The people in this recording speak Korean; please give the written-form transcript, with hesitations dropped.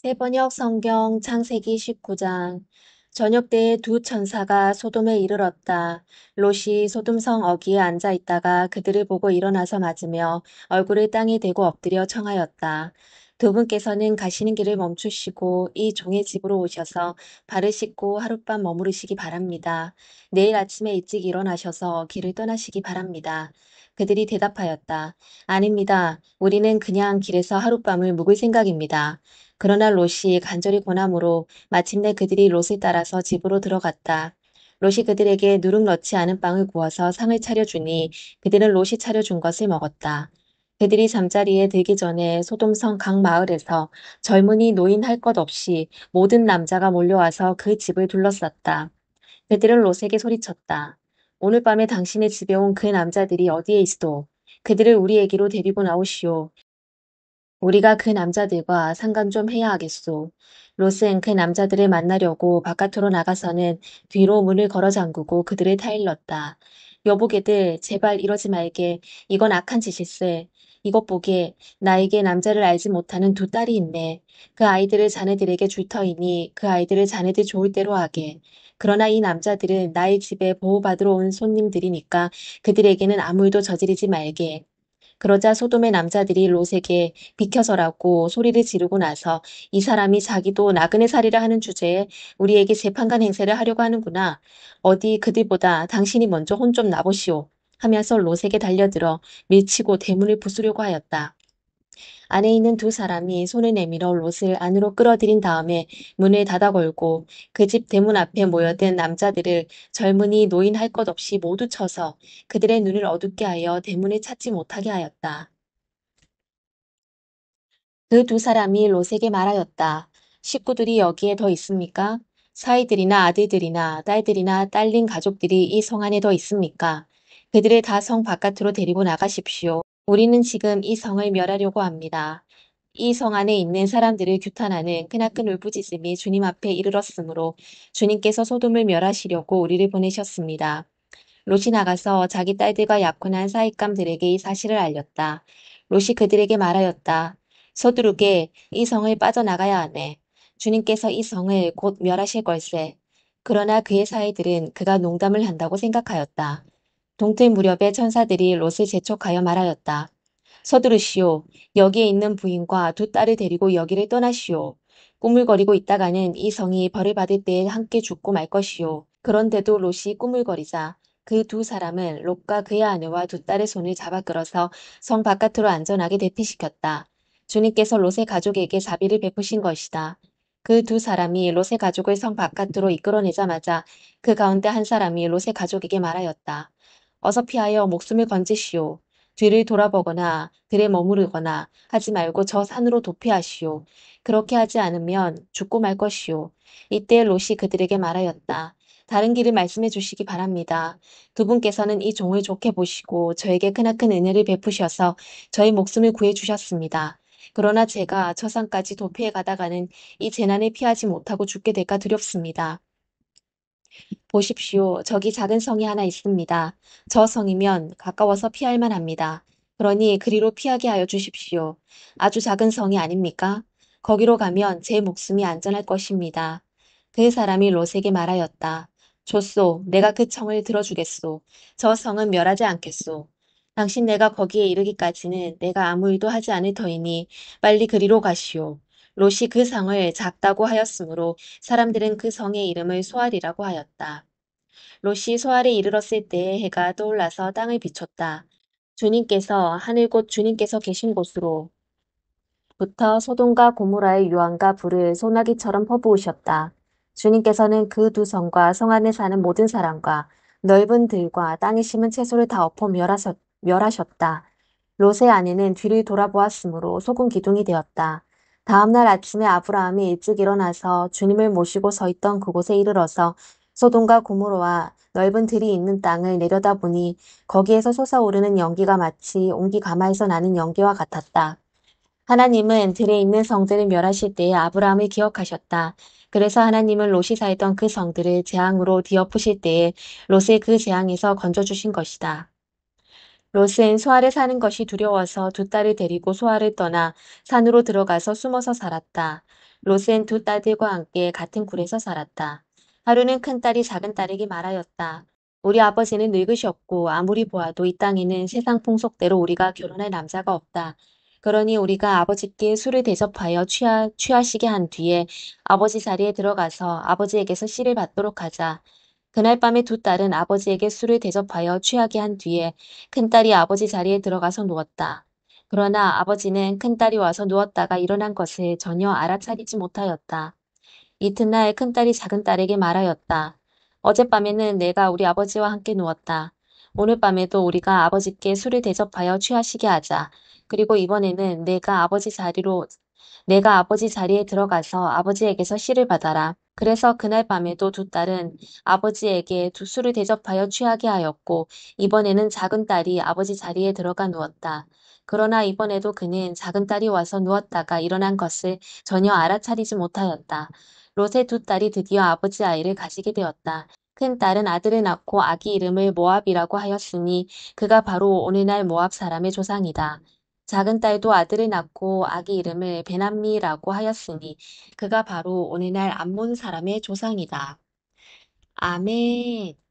세번역 성경 창세기 19장. 저녁 때에 두 천사가 소돔에 이르렀다. 롯이 소돔성 어귀에 앉아 있다가 그들을 보고 일어나서 맞으며 얼굴을 땅에 대고 엎드려 청하였다. 두 분께서는 가시는 길을 멈추시고 이 종의 집으로 오셔서 발을 씻고 하룻밤 머무르시기 바랍니다. 내일 아침에 일찍 일어나셔서 길을 떠나시기 바랍니다. 그들이 대답하였다. 아닙니다. 우리는 그냥 길에서 하룻밤을 묵을 생각입니다. 그러나 롯이 간절히 권함으로 마침내 그들이 롯을 따라서 집으로 들어갔다. 롯이 그들에게 누룩 넣지 않은 빵을 구워서 상을 차려주니 그들은 롯이 차려준 것을 먹었다. 그들이 잠자리에 들기 전에 소돔성 각 마을에서 젊은이 노인 할 것 없이 모든 남자가 몰려와서 그 집을 둘러쌌다. 그들은 롯에게 소리쳤다. 오늘 밤에 당신의 집에 온 그 남자들이 어디에 있어? 그들을 우리에게로 데리고 나오시오. 우리가 그 남자들과 상관 좀 해야 하겠소. 롯은 그 남자들을 만나려고 바깥으로 나가서는 뒤로 문을 걸어 잠그고 그들을 타일렀다. 여보게들, 제발 이러지 말게. 이건 악한 짓일세. 이것 보게, 나에게 남자를 알지 못하는 두 딸이 있네. 그 아이들을 자네들에게 줄 터이니 그 아이들을 자네들 좋을 대로 하게. 그러나 이 남자들은 나의 집에 보호받으러 온 손님들이니까 그들에게는 아무 일도 저지르지 말게. 그러자 소돔의 남자들이 롯에게 비켜서라고 소리를 지르고 나서 이 사람이 자기도 나그네 살이라 하는 주제에 우리에게 재판관 행세를 하려고 하는구나. 어디 그들보다 당신이 먼저 혼 좀 나보시오. 하면서 롯에게 달려들어 밀치고 대문을 부수려고 하였다. 안에 있는 두 사람이 손을 내밀어 롯을 안으로 끌어들인 다음에 문을 닫아 걸고 그 집 대문 앞에 모여든 남자들을 젊은이 노인 할 것 없이 모두 쳐서 그들의 눈을 어둡게 하여 대문을 찾지 못하게 하였다. 그 두 사람이 롯에게 말하였다. 식구들이 여기에 더 있습니까? 사이들이나 아들들이나 딸들이나 딸린 가족들이 이 성 안에 더 있습니까? 그들을 다 성 바깥으로 데리고 나가십시오. 우리는 지금 이 성을 멸하려고 합니다. 이 성 안에 있는 사람들을 규탄하는 크나큰 울부짖음이 주님 앞에 이르렀으므로 주님께서 소돔을 멸하시려고 우리를 보내셨습니다. 롯이 나가서 자기 딸들과 약혼한 사익감들에게 이 사실을 알렸다. 롯이 그들에게 말하였다. 서두르게 이 성을 빠져나가야 하네. 주님께서 이 성을 곧 멸하실 걸세. 그러나 그의 사이들은 그가 농담을 한다고 생각하였다. 동틀 무렵에 천사들이 롯을 재촉하여 말하였다. 서두르시오. 여기에 있는 부인과 두 딸을 데리고 여기를 떠나시오. 꾸물거리고 있다가는 이 성이 벌을 받을 때에 함께 죽고 말 것이오. 그런데도 롯이 꾸물거리자 그 두 사람은 롯과 그의 아내와 두 딸의 손을 잡아 끌어서 성 바깥으로 안전하게 대피시켰다. 주님께서 롯의 가족에게 자비를 베푸신 것이다. 그 두 사람이 롯의 가족을 성 바깥으로 이끌어내자마자 그 가운데 한 사람이 롯의 가족에게 말하였다. 어서 피하여 목숨을 건지시오. 뒤를 돌아보거나 들에 머무르거나 하지 말고 저 산으로 도피하시오. 그렇게 하지 않으면 죽고 말 것이오. 이때 롯이 그들에게 말하였다. 다른 길을 말씀해 주시기 바랍니다. 두 분께서는 이 종을 좋게 보시고 저에게 크나큰 은혜를 베푸셔서 저희 목숨을 구해 주셨습니다. 그러나 제가 저 산까지 도피해 가다가는 이 재난을 피하지 못하고 죽게 될까 두렵습니다. 보십시오. 저기 작은 성이 하나 있습니다. 저 성이면 가까워서 피할 만합니다. 그러니 그리로 피하게 하여 주십시오. 아주 작은 성이 아닙니까? 거기로 가면 제 목숨이 안전할 것입니다. 그 사람이 롯에게 말하였다. 좋소. 내가 그 청을 들어주겠소. 저 성은 멸하지 않겠소. 당신 내가 거기에 이르기까지는 내가 아무 일도 하지 않을 터이니 빨리 그리로 가시오. 롯이 그 성을 작다고 하였으므로 사람들은 그 성의 이름을 소알이라고 하였다. 롯이 소알에 이르렀을 때에 해가 떠올라서 땅을 비췄다. 주님께서 하늘 곧 주님께서 계신 곳으로부터 소돔과 고모라의 유황과 불을 소나기처럼 퍼부으셨다. 주님께서는 그 두 성과 성 안에 사는 모든 사람과 넓은 들과 땅에 심은 채소를 다 엎어 멸하셨다. 롯의 아내는 뒤를 돌아보았으므로 속은 기둥이 되었다. 다음날 아침에 아브라함이 일찍 일어나서 주님을 모시고 서 있던 그곳에 이르러서 소돔과 고모로와 넓은 들이 있는 땅을 내려다보니 거기에서 솟아오르는 연기가 마치 옹기 가마에서 나는 연기와 같았다. 하나님은 들에 있는 성들을 멸하실 때에 아브라함을 기억하셨다. 그래서 하나님은 롯이 살던 그 성들을 재앙으로 뒤엎으실 때에 롯을 그 재앙에서 건져주신 것이다. 롯은 소알에 사는 것이 두려워서 두 딸을 데리고 소알을 떠나 산으로 들어가서 숨어서 살았다. 롯은 두 딸들과 함께 같은 굴에서 살았다. 하루는 큰 딸이 작은 딸에게 말하였다. 우리 아버지는 늙으셨고 아무리 보아도 이 땅에는 세상 풍속대로 우리가 결혼할 남자가 없다. 그러니 우리가 아버지께 술을 대접하여 취하시게 한 뒤에 아버지 자리에 들어가서 아버지에게서 씨를 받도록 하자. 그날 밤에 두 딸은 아버지에게 술을 대접하여 취하게 한 뒤에 큰딸이 아버지 자리에 들어가서 누웠다. 그러나 아버지는 큰딸이 와서 누웠다가 일어난 것을 전혀 알아차리지 못하였다. 이튿날 큰딸이 작은딸에게 말하였다. 어젯밤에는 내가 우리 아버지와 함께 누웠다. 오늘 밤에도 우리가 아버지께 술을 대접하여 취하시게 하자. 그리고 이번에는 내가 아버지 자리에 들어가서 아버지에게서 씨를 받아라. 그래서 그날 밤에도 두 딸은 아버지에게 두 술을 대접하여 취하게 하였고, 이번에는 작은 딸이 아버지 자리에 들어가 누웠다. 그러나 이번에도 그는 작은 딸이 와서 누웠다가 일어난 것을 전혀 알아차리지 못하였다. 롯의 두 딸이 드디어 아버지 아이를 가지게 되었다. 큰 딸은 아들을 낳고 아기 이름을 모압이라고 하였으니 그가 바로 오늘날 모압 사람의 조상이다. 작은 딸도 아들을 낳고 아기 이름을 베남미라고 하였으니 그가 바로 오늘날 암몬 사람의 조상이다. 아멘.